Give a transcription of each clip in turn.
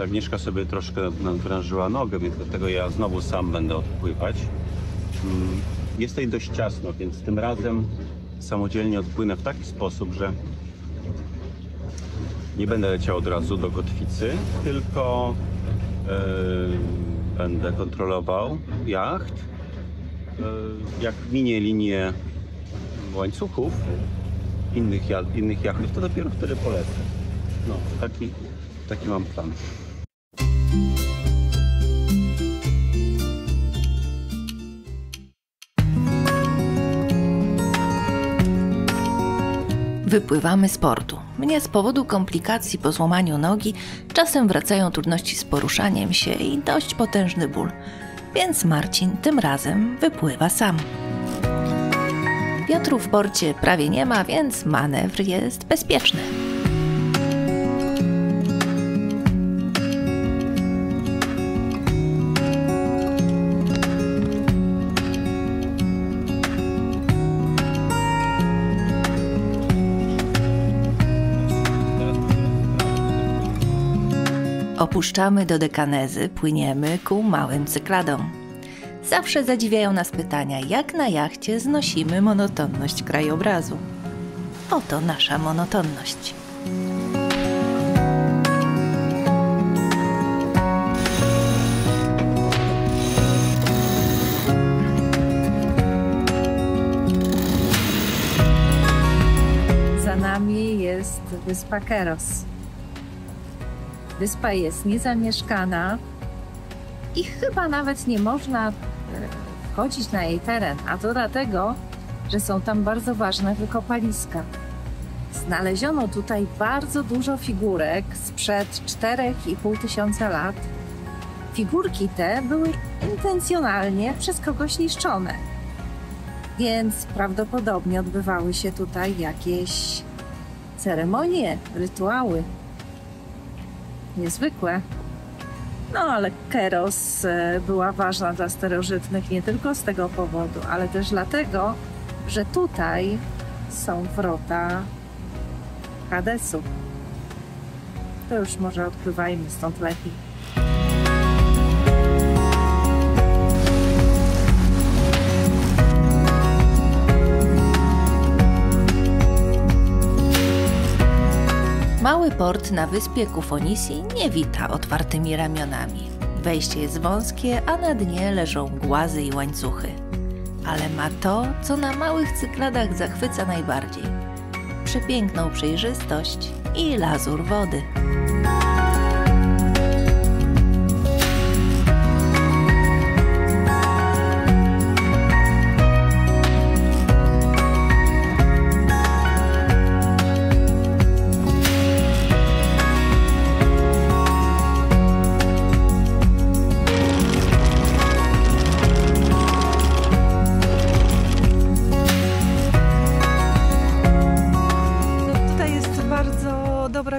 Agnieszka sobie troszkę nadwrężyła nogę, więc dlatego ja znowu sam będę odpływać. Jest tutaj dość ciasno, więc tym razem samodzielnie odpłynę w taki sposób, że nie będę leciał od razu do kotwicy, tylko będę kontrolował jacht. Jak minie linię łańcuchów innych jachtów, to dopiero wtedy polecę. No, taki mam plan. Wypływamy z portu. Mnie z powodu komplikacji po złamaniu nogi czasem wracają trudności z poruszaniem się i dość potężny ból. Więc Marcin tym razem wypływa sam. Wiatru w porcie prawie nie ma, więc manewr jest bezpieczny. Opuszczamy Dodekanezy, płyniemy ku małym Cykladom. Zawsze zadziwiają nas pytania, jak na jachcie znosimy monotonność krajobrazu. Oto nasza monotonność. Za nami jest wyspa Keros. Wyspa jest niezamieszkana i chyba nawet nie można wchodzić na jej teren, a to dlatego, że są tam bardzo ważne wykopaliska. Znaleziono tutaj bardzo dużo figurek sprzed 4,5 tysiąca lat. Figurki te były intencjonalnie przez kogoś niszczone, więc prawdopodobnie odbywały się tutaj jakieś ceremonie, rytuały. Niezwykłe. No ale Keros była ważna dla starożytnych nie tylko z tego powodu, ale też dlatego, że tutaj są wrota Hadesu. To już może odpływajmy stąd lepiej. Mały port na wyspie Kufonisi nie wita otwartymi ramionami. Wejście jest wąskie, a na dnie leżą głazy i łańcuchy. Ale ma to, co na małych Cykladach zachwyca najbardziej. Przepiękną przejrzystość i lazur wody.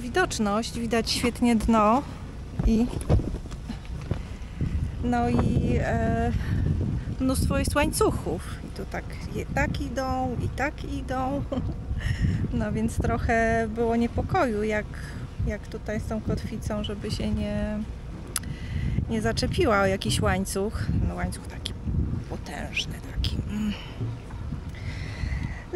Widoczność, widać świetnie dno i mnóstwo jest łańcuchów i tu tak idą i tak idą, no więc trochę było niepokoju jak tutaj z tą kotwicą, żeby się nie zaczepiła o jakiś łańcuch, no łańcuch taki potężny, taki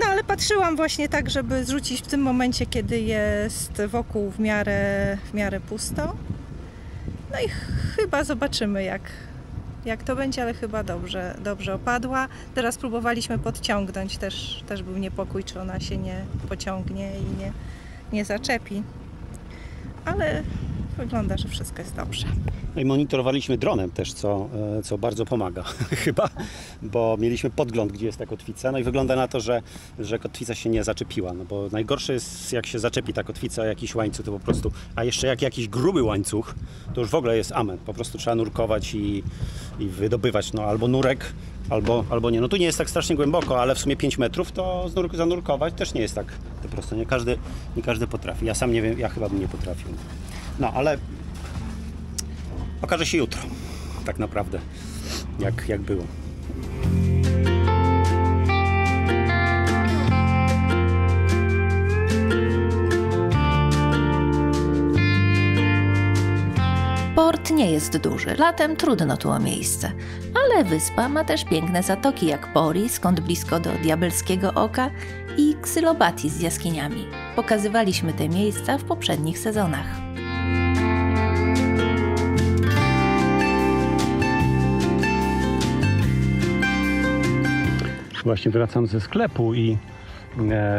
no ale patrzyłam właśnie tak, żeby zrzucić w tym momencie, kiedy jest wokół w miarę pusto. No i chyba zobaczymy jak to będzie, ale chyba dobrze opadła. Teraz próbowaliśmy podciągnąć, też był niepokój, czy ona się nie pociągnie i nie zaczepi. Ale wygląda, że wszystko jest dobrze. No i monitorowaliśmy dronem też, co bardzo pomaga chyba, bo mieliśmy podgląd, gdzie jest ta kotwica, no i wygląda na to, że kotwica się nie zaczepiła, no bo najgorsze jest, jak się zaczepi ta kotwica o jakiś łańcuch, to po prostu, a jeszcze jak jakiś gruby łańcuch, to już w ogóle jest amen, po prostu trzeba nurkować i wydobywać, no albo nurek, albo nie. No tu nie jest tak strasznie głęboko, ale w sumie 5 metrów to zanurkować też nie jest tak po prostu, nie każdy potrafi, ja sam nie wiem, ja chyba bym nie potrafił. No ale okaże się jutro, tak naprawdę, jak było. Port nie jest duży, latem trudno tu o miejsce, ale wyspa ma też piękne zatoki jak Pori, skąd blisko do Diabelskiego Oka, i Ksylobati z jaskiniami. Pokazywaliśmy te miejsca w poprzednich sezonach. Właśnie wracam ze sklepu i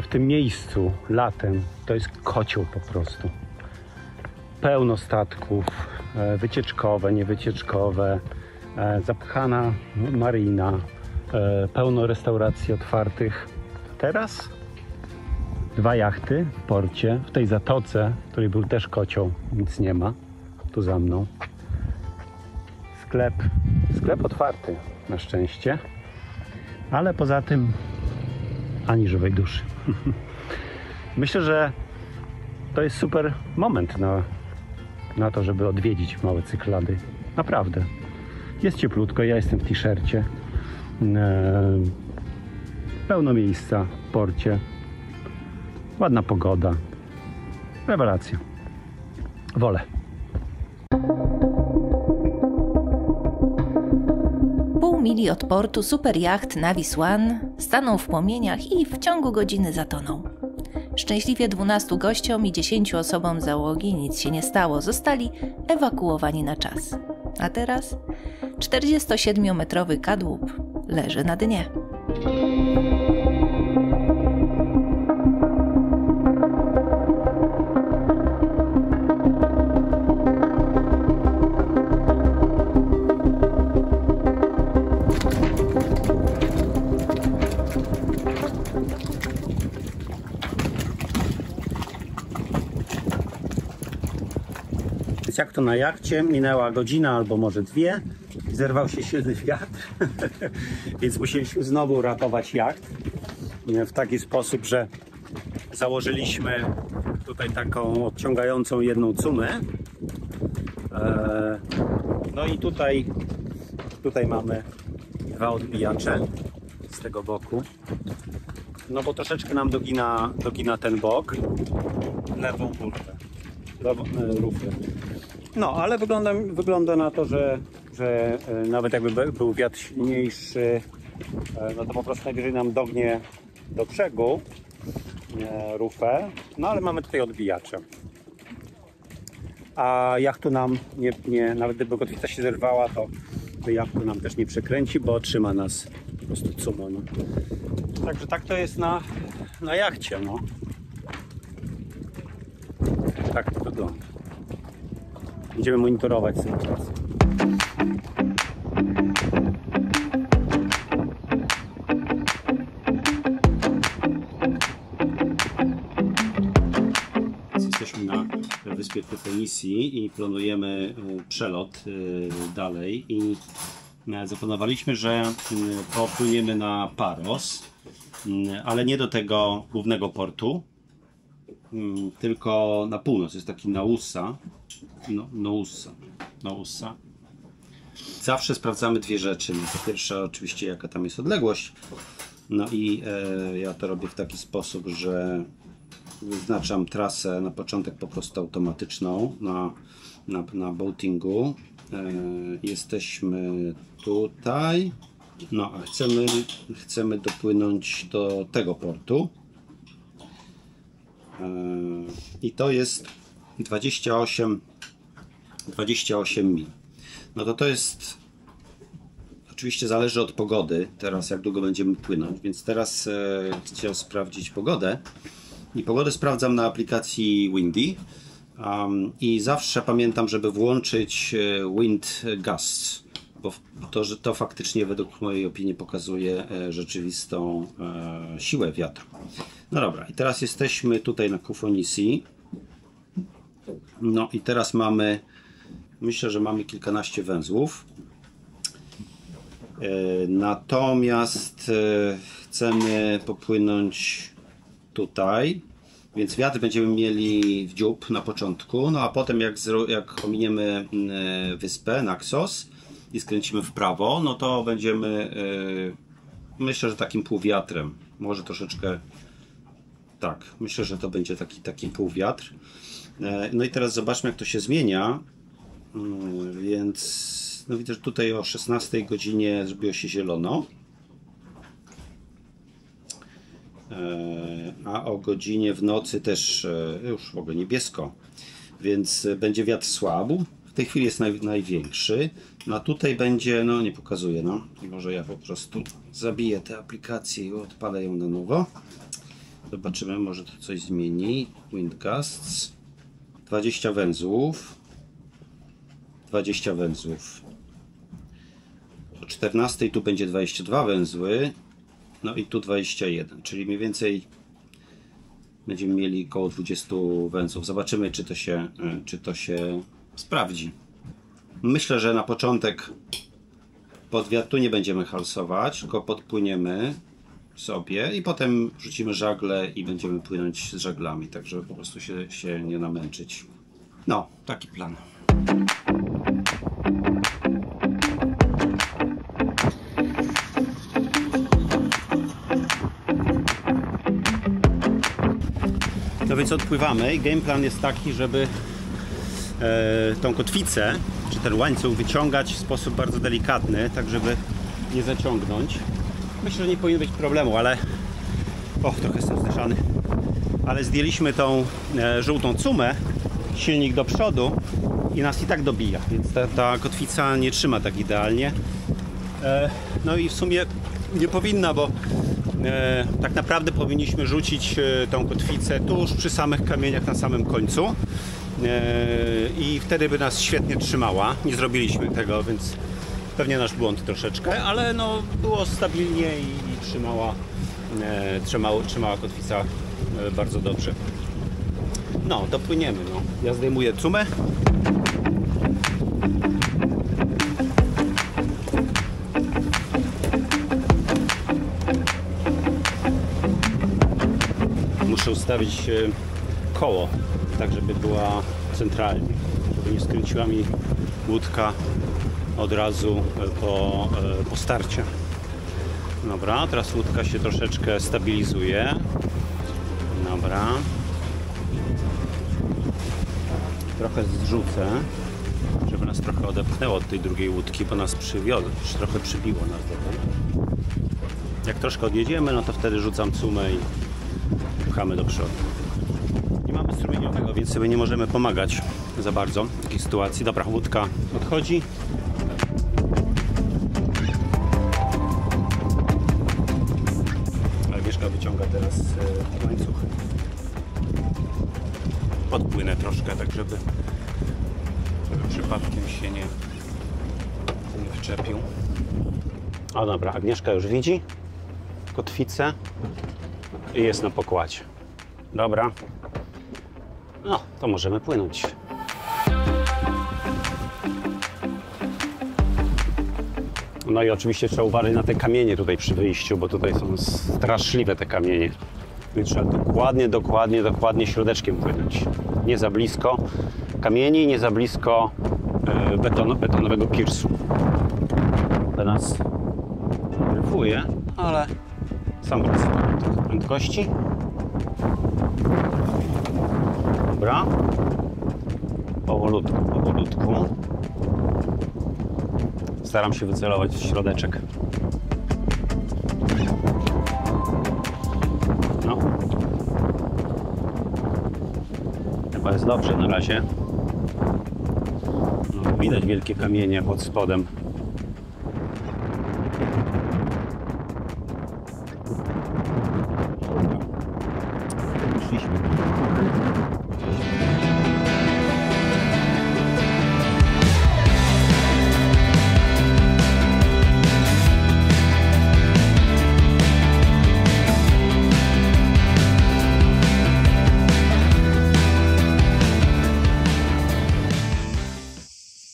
w tym miejscu latem to jest kocioł po prostu. Pełno statków, wycieczkowe, niewycieczkowe, zapchana marina, pełno restauracji otwartych. Teraz 2 jachty w porcie, w tej zatoce, w której był też kocioł, nic nie ma, tu za mną. Sklep otwarty na szczęście, ale poza tym ani żywej duszy. Myślę, że to jest super moment na to, żeby odwiedzić małe Cyklady. Naprawdę. Jest cieplutko, ja jestem w t-shircie. Pełno miejsca w porcie. Ładna pogoda. Rewelacja. Wolę. Pół mili od portu super jacht Navis One stanął w płomieniach i w ciągu godziny zatonął. Szczęśliwie 12 gościom i 10 osobom załogi nic się nie stało, zostali ewakuowani na czas. A teraz 47-metrowy kadłub leży na dnie. Jak to na jachcie, minęła godzina albo może 2, zerwał się silny wiatr, więc musieliśmy znowu ratować jacht w taki sposób, że założyliśmy tutaj taką odciągającą jedną cumę. No i tutaj mamy 2 odbijacze z tego boku, no bo troszeczkę nam dogina ten bok, lewą rufę. No, ale wygląda na to, że nawet jakby był wiatr silniejszy, no to po prostu najwyżej nam dognie do brzegu rufę, no ale mamy tutaj odbijacze. A jachtu nam nawet gdyby kotwica się zerwała, to jachtu nam też nie przekręci, bo trzyma nas po prostu cumą. No. Także tak to jest na jachcie, no. Tak to wygląda. Będziemy monitorować sytuację. Jesteśmy na wyspie Tyfonisji i planujemy przelot dalej i zaplanowaliśmy, że popłyniemy na Paros, ale nie do tego głównego portu, tylko na północ. Jest taki Naussa. Zawsze sprawdzamy 2 rzeczy. Po pierwsze oczywiście jaka tam jest odległość. No i ja to robię w taki sposób, że wyznaczam trasę na początek po prostu automatyczną na boatingu. Jesteśmy tutaj. No a chcemy dopłynąć do tego portu. I to jest 28 mil. No to jest oczywiście zależy od pogody, teraz jak długo będziemy płynąć, więc teraz chciałem sprawdzić pogodę i pogodę sprawdzam na aplikacji Windy i zawsze pamiętam, żeby włączyć wind gusts, bo to faktycznie według mojej opinii pokazuje rzeczywistą siłę wiatru. No dobra, i teraz jesteśmy tutaj na Kufonisi. No i teraz myślę, że mamy kilkanaście węzłów. Natomiast chcemy popłynąć tutaj, więc wiatr będziemy mieli w dziób na początku, no a potem jak ominiemy wyspę Naxos i skręcimy w prawo, no to będziemy, myślę, że takim półwiatrem, może troszeczkę, tak, myślę, że to będzie taki półwiatr. No i teraz zobaczmy, jak to się zmienia. Więc no widzę, że tutaj o 16 godzinie zrobiło się zielono. A o godzinie w nocy też już w ogóle niebiesko. Więc będzie wiatr słabł. W tej chwili jest największy. No a tutaj będzie, no nie pokazuję, no. I może ja po prostu zabiję tę aplikację i odpalę ją na nowo. Zobaczymy, może to coś zmieni. Wind gusts. 20 węzłów. 20 węzłów. O 14 tu będzie 22 węzły. No i tu 21, czyli mniej więcej będziemy mieli około 20 węzłów. Zobaczymy, czy to się sprawdzi. Myślę, że na początek pod wiatr tu nie będziemy halsować, tylko podpłyniemy sobie i potem rzucimy żagle i będziemy płynąć z żaglami, tak żeby po prostu się nie namęczyć. No, taki plan. No więc odpływamy i game plan jest taki, żeby tą kotwicę, czy ten łańcuch wyciągać w sposób bardzo delikatny, tak żeby nie zaciągnąć. Myślę, że nie powinno być problemu, ale trochę jestem zdyszany. Ale zdjęliśmy tą żółtą cumę, silnik do przodu i nas i tak dobija, więc ta kotwica nie trzyma tak idealnie. No i w sumie nie powinna, bo tak naprawdę powinniśmy rzucić tą kotwicę tuż przy samych kamieniach na samym końcu i wtedy by nas świetnie trzymała. Nie zrobiliśmy tego, więc pewnie nasz błąd troszeczkę, ale no było stabilnie i trzymała kotwica bardzo dobrze. No, to płyniemy. No. Ja zdejmuję cumę. Muszę ustawić koło, tak żeby była centralnie, żeby nie skręciła mi łódka od razu po starcie. Dobra, teraz łódka się troszeczkę stabilizuje. Dobra. Trochę zrzucę, żeby nas trochę odepchnęło od tej drugiej łódki, bo nas trochę przybiło nas do tej. Jak troszkę odjedziemy, no to wtedy rzucam cumę i pchamy do przodu. Nie mamy strumieniowego, więc sobie nie możemy pomagać za bardzo w takiej sytuacji. Dobra, łódka odchodzi. Agnieszka wyciąga teraz łańcuch. Podpłynę troszkę, tak żeby przypadkiem się nie wyczepił. O dobra, Agnieszka już widzi kotwicę i jest na pokładzie. Dobra, no to możemy płynąć. No i oczywiście trzeba uważać na te kamienie tutaj przy wyjściu, bo tutaj są straszliwe te kamienie. Więc trzeba dokładnie środeczkiem płynąć. Nie za blisko kamieni, nie za blisko betonowego pirsu. To nas dryfuje, ale sam ryzyko prędkości. Dobra. Powolutku. Staram się wycelować w środeczek. No. Chyba jest dobrze na razie. No, widać wielkie kamienie pod spodem. Szliśmy.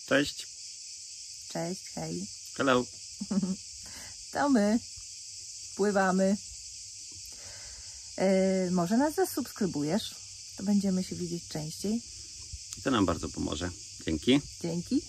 Cześć. Cześć, hej. Hello. To my pływamy. Może nas zasubskrybujesz? To będziemy się widzieć częściej. To nam bardzo pomoże. Dzięki. Dzięki.